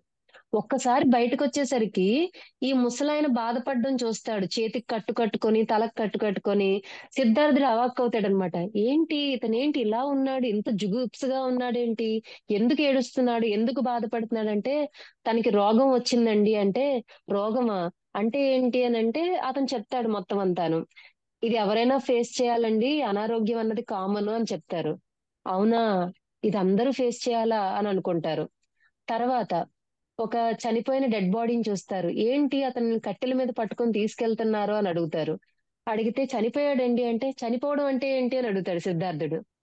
ఒక్కసారి బయటకు వచ్చేసరికి ఈ ముసలాయన బాధపడడం చూస్తాడు, చేతికి కట్టు కట్టుకొని తలకు కట్టు కట్టుకొని. సిద్ధార్థుడు అవాక్కవుతాడనమాట, ఏంటి ఇతను, ఏంటి ఇలా ఉన్నాడు, ఇంత జుగుప్సగా ఉన్నాడేంటి, ఎందుకు ఏడుస్తున్నాడు, ఎందుకు బాధపడుతున్నాడంటే, తనకి రోగం వచ్చిందండి అంటే, రోగమా అంటే ఏంటి అని అంటే అతను చెప్తాడు మొత్తం అంతాను. ఇది ఎవరైనా ఫేస్ చేయాలండి, అనారోగ్యం అన్నది కామన్ అని చెప్తారు. అవునా, ఇది అందరూ ఫేస్ చేయాలా అని అనుకుంటారు. తర్వాత ఒక చనిపోయిన డెడ్ బాడీని చూస్తారు, ఏంటి అతన్ని కట్టెల మీద పట్టుకొని తీసుకెళ్తున్నారు అని అడుగుతారు. అడిగితే చనిపోయాడండి అంటే, చనిపోవడం అంటే ఏంటి అని అడుగుతాడు సిద్ధార్థుడు.